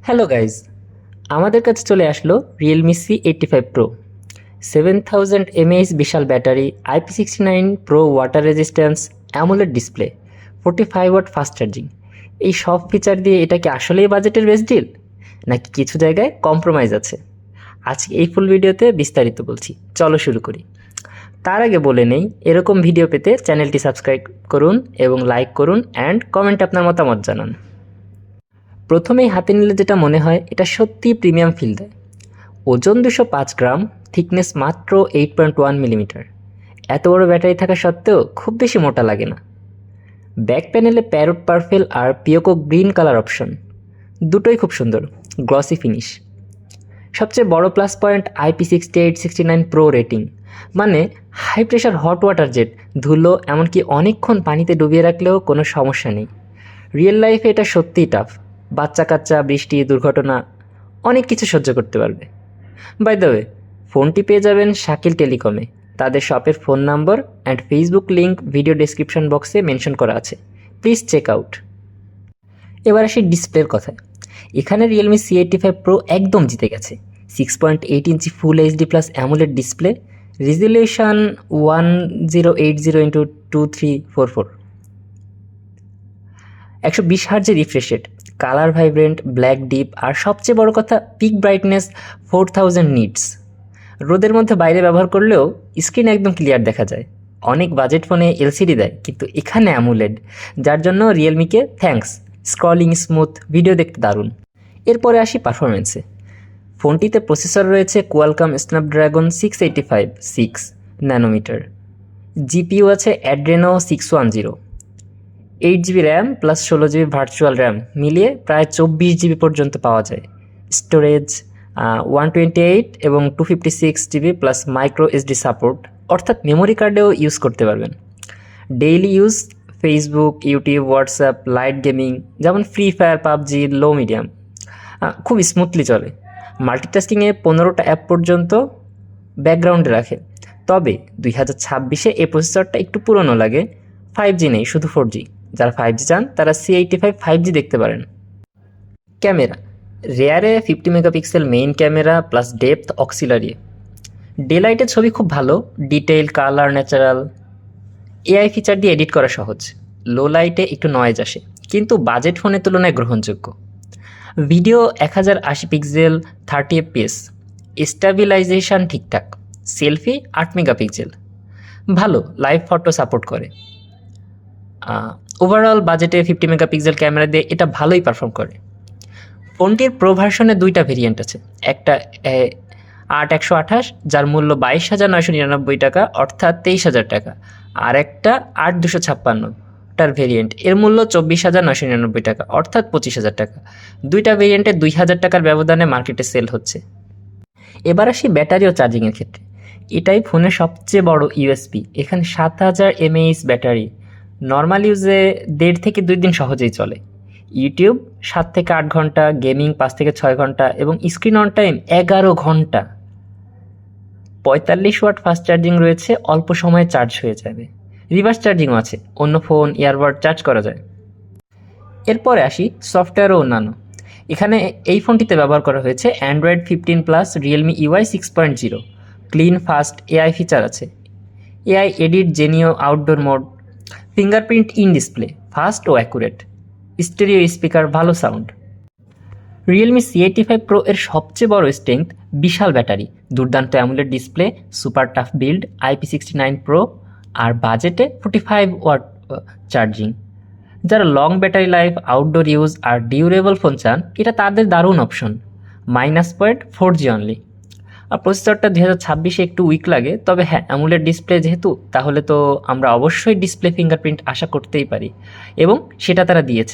Hello guys, আমাদের কাছে চলে আসলো রিয়েলমি C85 Pro। 7000 mAh বিশাল battery, IP69 Pro water resistance, AMOLED display, 45 watt fast charging. এই সব ফিচার দিয়ে এটা কি আসলেই বাজেটের বেস্ট ডিল, নাকি কিছু জায়গায় কম্প্রোমাইজ আছে? আজকে এই ফুল ভিডিওতে বিস্তারিত বলছি, চলো শুরু করি। তার আগে বলে নেই, এরকম ভিডিও পেতে চ্যানেলটি সাবস্ক্রাইব করুন এবং লাইক করুন অ্যান্ড কমেন্টে আপনার মতামত জানান। প্রথমেই হাতে নিলে যেটা মনে হয়, এটা সত্যিই প্রিমিয়াম ফিল দেয়। ওজন 205 গ্রাম, থিকনেস মাত্র 8.1 মিলিমিটার। এত বড় ব্যাটারি থাকা সত্ত্বেও খুব বেশি মোটা লাগে না। ব্যাক প্যানেলে প্যারট পার্পেল আর পিওকো গ্রিন কালার অপশন, দুটোই খুব সুন্দর, গ্লসি ফিনিশ। সবচেয়ে বড় plus point IP68-69 Pro rating, মানে high pressure hot water jet, ধুলো, এমনকি অনেকক্ষণ পানিতে ডুবিয়ে রাখলেও কোনো সমস্যা নেই। রিয়েল লাইফে এটা সত্যিই টাফ। বাচ্চা কাচ্চা, বৃষ্টি, দুর্ঘটনা, অনেক কিছু সহ্য করতে পারবে। বাই দ্য ওয়ে, ফোনটি পেয়ে যাবেন শাকিল টেলিকমে। তাদের শপের phone number and Facebook link video description বক্সে মেনশন করা আছে, প্লিজ চেক আউট। এবার আসি ডিসপ্লের কথায়। এখানে রিয়েলমি C85 Pro একদম জিতে গেছে। 6.8 inch full HD plus AMOLED display, resolution 1080x2344, 120 হার্জের refresh rate, colour vibrant, black deep, আর সবচেয়ে বড় কথা পিক ব্রাইটনেস 4000 নিটস। রোদের মধ্যে বাইরে ব্যবহার করলেও স্ক্রিন একদম ক্লিয়ার দেখা যায়। অনেক বাজেট ফোনে এলসিডি দেয়, কিন্তু এখানে অ্যামোলেড, যার জন্য রিয়েলমিকে থ্যাঙ্কস। স্ক্রলিং স্মুথ, ভিডিও দেখতে দারুণ। এরপরে আসি পারফরমেন্সে। ফোনটিতে প্রসেসর রয়েছে কোয়ালকম স্ন্যাপড্রাগন 685 6 ন্যানোমিটার। জিপিইউ আছে Adreno 610। 8 GB RAM plus 16 GB virtual RAM মিলিয়ে প্রায় 24 জিবি পর্যন্ত পাওয়া যায়। স্টোরেজ 128 এবং 256 GB plus micro SD support, অর্থাৎ মেমোরি কার্ডেও ইউজ করতে পারবেন। Daily use Facebook, YouTube, WhatsApp, light gaming যেমন Free Fire, PUBG, low medium খুব স্মুথলি চলে। মাল্টিটাস্কিংয়ে 15টা অ্যাপ পর্যন্ত ব্যাকগ্রাউন্ডে রাখে। তবে 2026-এ এই প্রসেসরটা একটু পুরনো লাগে। 5G নেই, শুধু 4G। যারা 5G চান তারা C85 5G দেখতে পারেন। ক্যামেরা, রেয়ারে 50 megapixel main camera plus depth auxiliary. Day লাইটের ছবি খুব ভালো, detail, colour, natural. AI feature দিয়ে এডিট করা সহজ। লো লাইটে একটু নয়েজ আসে, কিন্তু বাজেট ফোনের তুলনায় গ্রহণযোগ্য। ভিডিও 1080 পিক্সেল, 30 fps, স্টেবিলাইজেশন ঠিকঠাক। সেলফি 8 মেগাপিক্সেল, ভালো লাইভ ফটো সাপোর্ট করে। ওভারঅল বাজেটে 50 মেগাপিক্সেল ক্যামেরা দিয়ে এটা ভালোই পারফর্ম করে। ফোনটির প্রো ভার্সনে 2টা ভেরিয়েন্ট আছে। একটা 8/128, যার মূল্য 22,999 টাকা, অর্থাৎ 23,000 টাকা। আর একটা 8/256টার ভেরিয়েন্ট, এর মূল্য 24,999 টাকা, অর্থাৎ 25,000 টাকা। দুইটা ভেরিয়েন্টে 2,000 টাকার ব্যবধানে মার্কেটে সেল হচ্ছে। এবার আসি ব্যাটারি ও চার্জিংয়ের ক্ষেত্রে। এটাই ফোনের সবচেয়ে বড় ইউএসপি। এখানে 7000 mAh ব্যাটারি, নর্মাল ইউজে 1.5 থেকে 2 দিন সহজেই চলে। ইউটিউব 7 থেকে 8 ঘন্টা, গেমিং 5 থেকে 6 ঘন্টা এবং স্ক্রিন অন টাইম 11 ঘন্টা। 45 ওয়াট ফাস্ট চার্জিং রয়েছে, অল্প সময়ে চার্জ হয়ে যাবে। রিভার্স চার্জিংও আছে, অন্য ফোন, ইয়ারবাড চার্জ করা যায়। এরপরে আসি সফটওয়্যার ও অন্যান্য। এখানে এই ফোনটিতে ব্যবহার করা হয়েছে Android 15 plus, Realme UI 6.0। Clean, fast AI feature আছে। এআই এডিট, জেনিও outdoor mode, fingerprint in display, fast ও অ্যাকুরেট, স্টেরিও স্পিকার, ভালো সাউন্ড। রিয়েলমি C85 Pro এর সবচেয়ে বড় স্ট্রেংথ বিশাল ব্যাটারি, দুর্দান্ত AMOLED display, super tough build, IP69 Pro, আর বাজেটে 45 ওয়াট চার্জিং। যারা long battery life, outdoor use আর ডিউরেবল ফোন চান, এটা তাদের দারুণ অপশন। -4G only. আর প্রসেসরটা 2026-এ একটু উইক লাগে, তবে হ্যাঁ, অ্যামোলেড ডিসপ্লে যেহেতু, তাহলে তো আমরা অবশ্যই ডিসপ্লে ফিঙ্গারপ্রিন্ট আশা করতেই পারি, এবং সেটা তারা দিয়েছে।